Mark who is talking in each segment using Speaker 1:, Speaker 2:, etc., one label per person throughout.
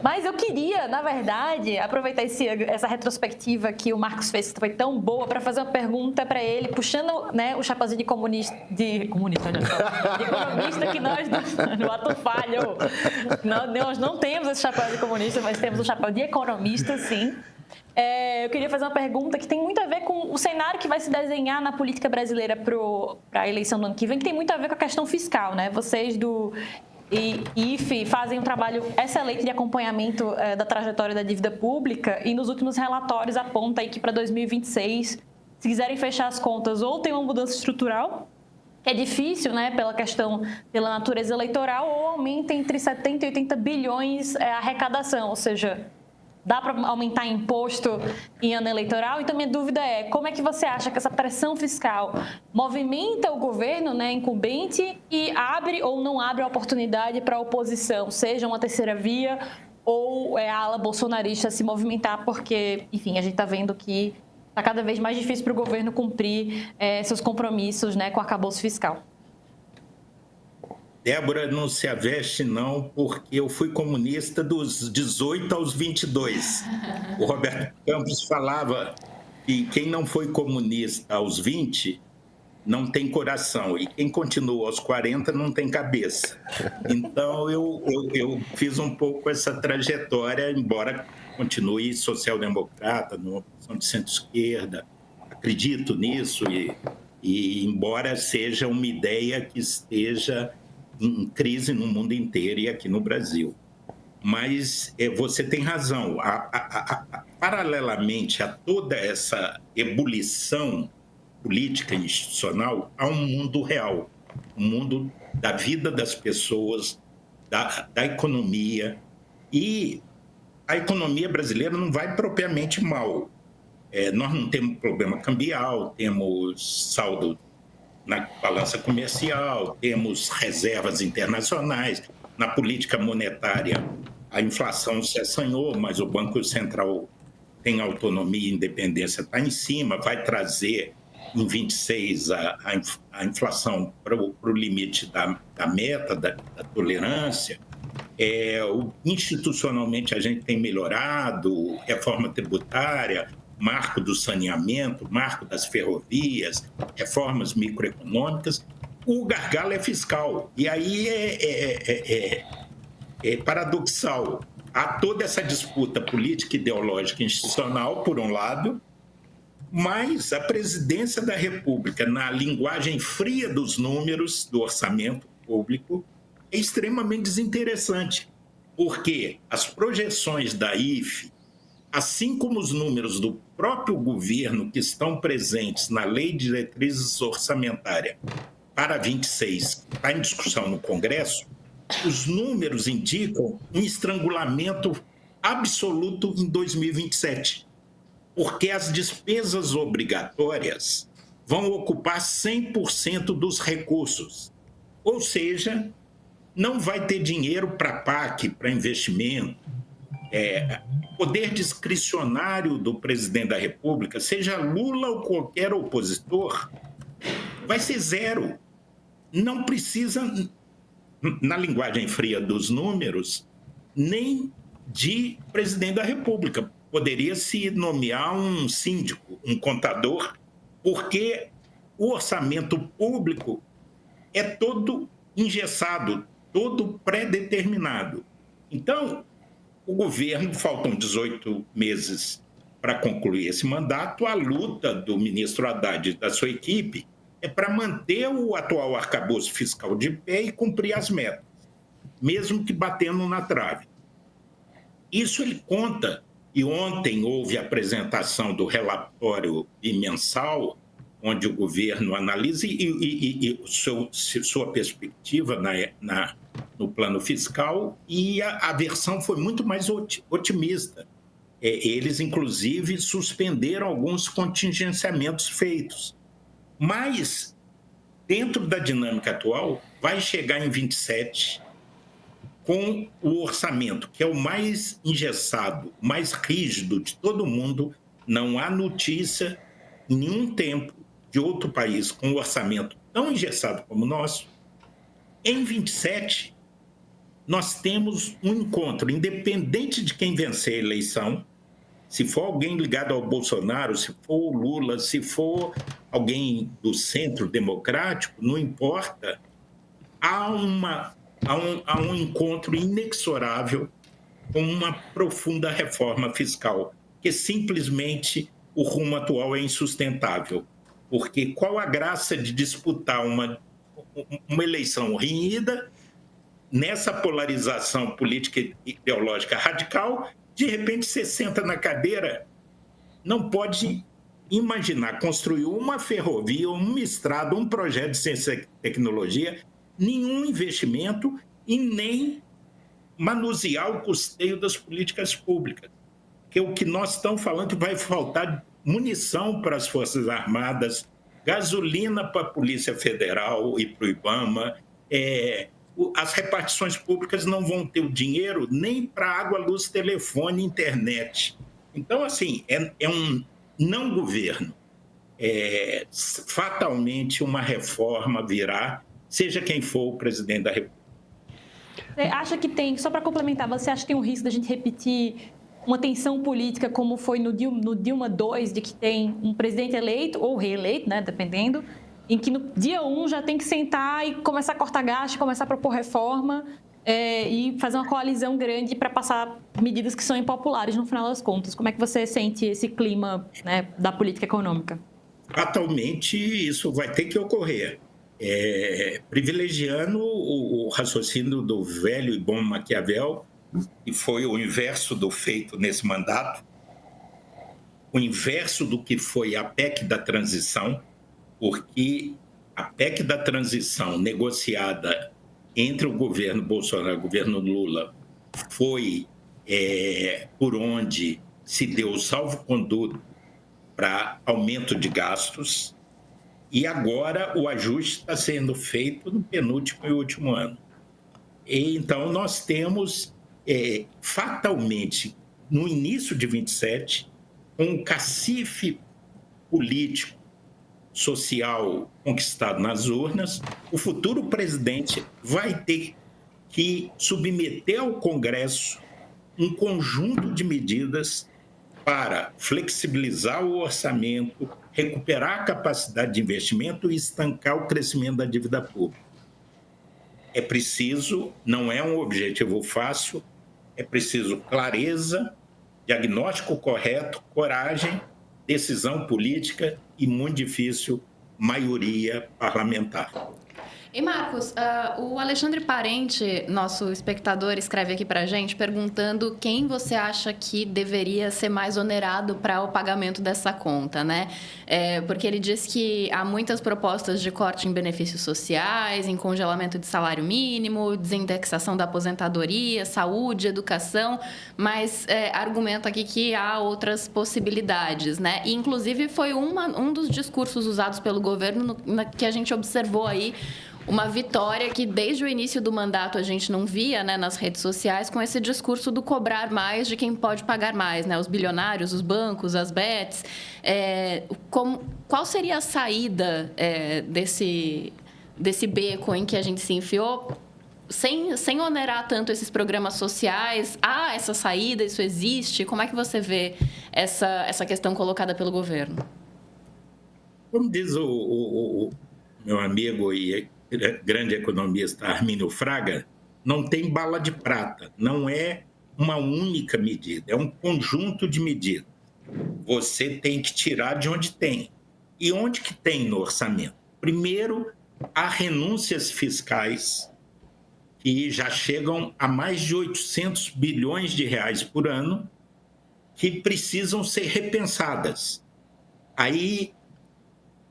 Speaker 1: Mas eu queria, na verdade, aproveitar essa retrospectiva que o Marcos fez, que foi tão boa, para fazer uma pergunta para ele, puxando, né, o chapéuzinho de comunista, olha só, de economista que nós do ato falho. Nós não temos esse chapéu de comunista, mas temos o chapéu de economista, sim. Eu queria fazer uma pergunta que tem muito a ver com o cenário que vai se desenhar na política brasileira para a eleição do ano que vem, que tem muito a ver com a questão fiscal, né? Vocês do IFE fazem um trabalho excelente de acompanhamento da trajetória da dívida pública e nos últimos relatórios aponta aí que para 2026, se quiserem fechar as contas, ou tem uma mudança estrutural, que é difícil, né, pela natureza eleitoral, ou aumenta entre 70 e 80 bilhões a arrecadação, ou seja, dá para aumentar imposto em ano eleitoral? Então, minha dúvida é, como é que você acha que essa pressão fiscal movimenta o governo, né, incumbente, e abre ou não abre a oportunidade para a oposição, seja uma terceira via ou a ala bolsonarista se movimentar, porque, enfim, a gente está vendo que está cada vez mais difícil para o governo cumprir seus compromissos, né, com o arcabouço fiscal.
Speaker 2: Débora, não se aveste não, porque eu fui comunista dos 18 aos 22. O Roberto Campos falava que quem não foi comunista aos 20 não tem coração, e quem continua aos 40 não tem cabeça. Então, eu fiz um pouco essa trajetória, embora continue social-democrata, numa posição de centro-esquerda, acredito nisso, e embora seja uma ideia que esteja em crise no mundo inteiro e aqui no Brasil. Mas você tem razão. Paralelamente a toda essa ebulição política e institucional, há um mundo real, um mundo da vida das pessoas, da economia. E a economia brasileira não vai propriamente mal. Nós não temos problema cambial, temos saldo na balança comercial, temos reservas internacionais, na política monetária a inflação se assanhou, mas o Banco Central tem autonomia e independência, está em cima, vai trazer em 26 a inflação para o limite da meta, da tolerância. Institucionalmente a gente tem melhorado, reforma tributária, marco do saneamento, marco das ferrovias, reformas microeconômicas. O gargalo é fiscal. E aí é paradoxal. Há toda essa disputa política, ideológica e institucional, por um lado, mas a presidência da República, na linguagem fria dos números do orçamento público, é extremamente desinteressante, porque as projeções da IFE, assim como os números do próprio governo que estão presentes na Lei de Diretrizes Orçamentárias para 26, está em discussão no Congresso, os números indicam um estrangulamento absoluto em 2027, porque as despesas obrigatórias vão ocupar 100% dos recursos, ou seja, não vai ter dinheiro para PAC, para investimento. Poder discricionário do presidente da República, seja Lula ou qualquer opositor, vai ser zero. Não precisa, na linguagem fria dos números, nem de presidente da República. Poderia se nomear um síndico, um contador, porque o orçamento público é todo engessado, todo pré-determinado. Então, o governo, faltam 18 meses para concluir esse mandato, a luta do ministro Haddad e da sua equipe é para manter o atual arcabouço fiscal de pé e cumprir as metas, mesmo que batendo na trave. Isso ele conta, e ontem houve a apresentação do relatório mensal, onde o governo analisa e sua perspectiva no plano fiscal, e a versão foi muito mais otimista. Eles, inclusive, suspenderam alguns contingenciamentos feitos. Mas, dentro da dinâmica atual, vai chegar em 27 com o orçamento, que é o mais engessado, mais rígido de todo mundo. Não há notícia em nenhum tempo de outro país com um orçamento tão engessado como o nosso. Em 27, nós temos um encontro, independente de quem vencer a eleição, se for alguém ligado ao Bolsonaro, se for o Lula, se for alguém do centro democrático, não importa, há um encontro inexorável com uma profunda reforma fiscal, que simplesmente o rumo atual é insustentável. Porque qual a graça de disputar uma eleição renhida nessa polarização política e ideológica radical? De repente você senta na cadeira, não pode imaginar construir uma ferrovia, uma estrada, um projeto de ciência e tecnologia, nenhum investimento e nem manusear o custeio das políticas públicas. Porque o que nós estamos falando vai faltar munição para as Forças Armadas, gasolina para a Polícia Federal e para o IBAMA, as repartições públicas não vão ter o dinheiro nem para água, luz, telefone, internet. Então, assim, é um não governo. Fatalmente, uma reforma virá, seja quem for o presidente da República.
Speaker 1: Você acha que tem, só para complementar, você acha que tem um risco da gente repetir uma tensão política como foi no Dilma II, de que tem um presidente eleito ou reeleito, né, dependendo, em que no dia 1 já tem que sentar e começar a cortar gasto, começar a propor reforma e fazer uma coalizão grande para passar medidas que são impopulares no final das contas? Como é que você sente esse clima, né, da política econômica?
Speaker 2: Fatalmente, isso vai ter que ocorrer. Privilegiando o raciocínio do velho e bom Maquiavel, que foi o inverso do feito nesse mandato, o inverso do que foi a PEC da transição, porque a PEC da transição negociada entre o governo Bolsonaro e o governo Lula foi por onde se deu o salvo-conduto para aumento de gastos, e agora o ajuste está sendo feito no penúltimo e último ano. E, então, nós temos, fatalmente, no início de 27, um cacife político, social conquistado nas urnas, o futuro presidente vai ter que submeter ao Congresso um conjunto de medidas para flexibilizar o orçamento, recuperar a capacidade de investimento e estancar o crescimento da dívida pública. É preciso, não é um objetivo fácil, é preciso clareza, diagnóstico correto, coragem, decisão política e, muito difícil, maioria parlamentar.
Speaker 3: E Marcos, o Alexandre Parente, nosso espectador, escreve aqui para a gente perguntando quem você acha que deveria ser mais onerado para o pagamento dessa conta, né? Porque ele diz que há muitas propostas de corte em benefícios sociais, em congelamento de salário mínimo, desindexação da aposentadoria, saúde, educação, mas argumenta aqui que há outras possibilidades, né? E, inclusive, foi um dos discursos usados pelo governo que a gente observou aí, uma vitória que desde o início do mandato a gente não via, né, nas redes sociais, com esse discurso do cobrar mais de quem pode pagar mais, né? Os bilionários, os bancos, as bets. Qual seria a saída desse beco em que a gente se enfiou, sem onerar tanto esses programas sociais? Essa saída, isso existe? Como é que você vê essa questão colocada pelo governo?
Speaker 2: Como diz o meu amigo e grande economista Armínio Fraga, não tem bala de prata, não é uma única medida, é um conjunto de medidas. Você tem que tirar de onde tem. E onde que tem no orçamento? Primeiro, há renúncias fiscais que já chegam a mais de 800 bilhões de reais por ano, que precisam ser repensadas. Aí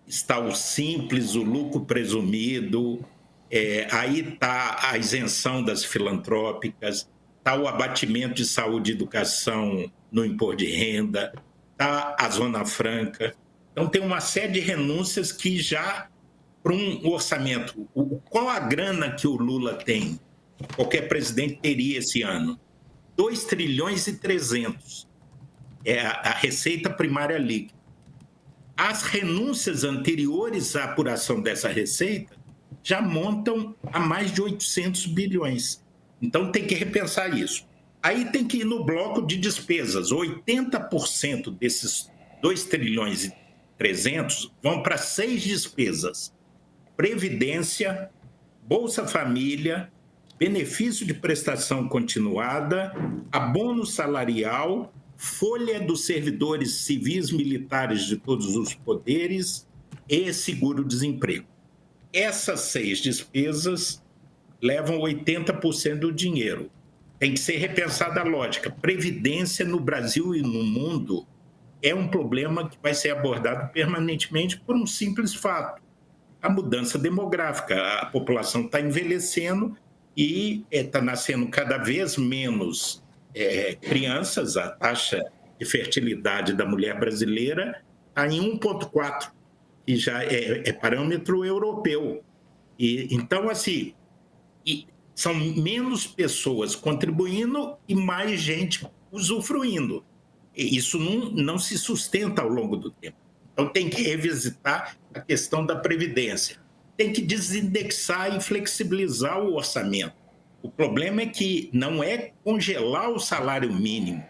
Speaker 2: está o simples, o lucro presumido, aí está a isenção das filantrópicas, está o abatimento de saúde e educação no imposto de renda, está a Zona Franca. Então, tem uma série de renúncias que já, para um orçamento, qual a grana que o Lula tem, que qualquer presidente teria esse ano? 2 trilhões e 300. É a receita primária líquida. As renúncias anteriores à apuração dessa receita já montam a mais de 800 bilhões. Então tem que repensar isso. Aí tem que ir no bloco de despesas. 80% desses 2 trilhões e 300 vão para 6 despesas. Previdência, Bolsa Família, benefício de prestação continuada, abono salarial, folha dos servidores civis militares de todos os poderes e seguro-desemprego. Essas 6 despesas levam 80% do dinheiro. Tem que ser repensada a lógica. Previdência no Brasil e no mundo é um problema que vai ser abordado permanentemente por um simples fato: a mudança demográfica. A população está envelhecendo e está nascendo cada vez menos crianças. A taxa de fertilidade da mulher brasileira está em 1,4, que já é parâmetro europeu. Então, assim, são menos pessoas contribuindo e mais gente usufruindo. Isso não se sustenta ao longo do tempo. Então, tem que revisitar a questão da Previdência. Tem que desindexar e flexibilizar o orçamento. O problema é que não é congelar o salário mínimo,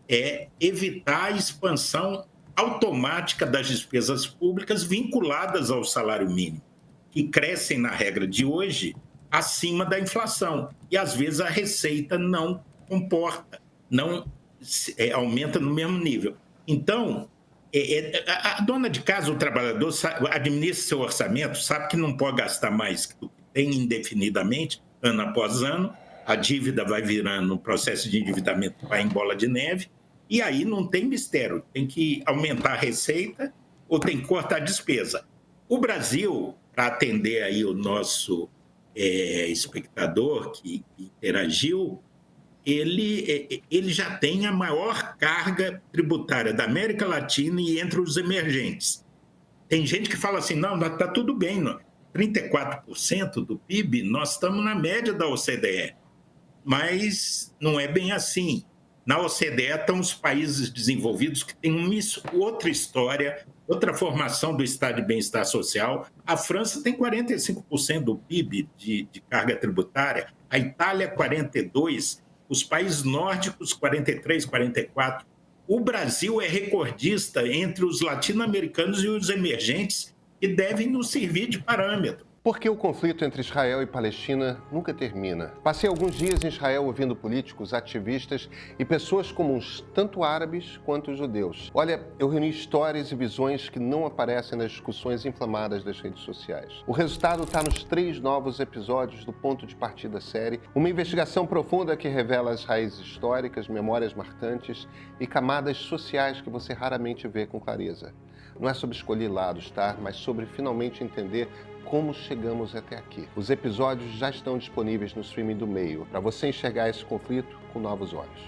Speaker 2: é evitar a expansão automática das despesas públicas vinculadas ao salário mínimo, que crescem, na regra de hoje, acima da inflação. E, às vezes, a receita não comporta, não aumenta no mesmo nível. Então, a dona de casa, o trabalhador, administra seu orçamento, sabe que não pode gastar mais do que tem indefinidamente, ano após ano. A dívida vai virando um processo de endividamento, vai em bola de neve, e aí não tem mistério. Tem que aumentar a receita ou tem que cortar a despesa. O Brasil, para atender aí o nosso espectador que interagiu, ele já tem a maior carga tributária da América Latina e entre os emergentes. Tem gente que fala assim, não, está tudo bem, não. 34% do PIB, nós estamos na média da OCDE, mas não é bem assim. Na OCDE estão os países desenvolvidos que têm outra história, outra formação do estado de bem-estar social. A França tem 45% do PIB de carga tributária, a Itália 42%, os países nórdicos 43%, 44%. O Brasil é recordista entre os latino-americanos e os emergentes e devem nos servir de parâmetro.
Speaker 4: Porque o conflito entre Israel e Palestina nunca termina. Passei alguns dias em Israel ouvindo políticos, ativistas e pessoas comuns, tanto árabes quanto judeus. Olha, eu reuni histórias e visões que não aparecem nas discussões inflamadas das redes sociais. O resultado está nos 3 novos episódios do Ponto de Partida série, uma investigação profunda que revela as raízes históricas, memórias marcantes e camadas sociais que você raramente vê com clareza. Não é sobre escolher lados, tá? Mas sobre finalmente entender como chegamos até aqui. Os episódios já estão disponíveis no streaming do Meio, para você enxergar esse conflito com novos olhos.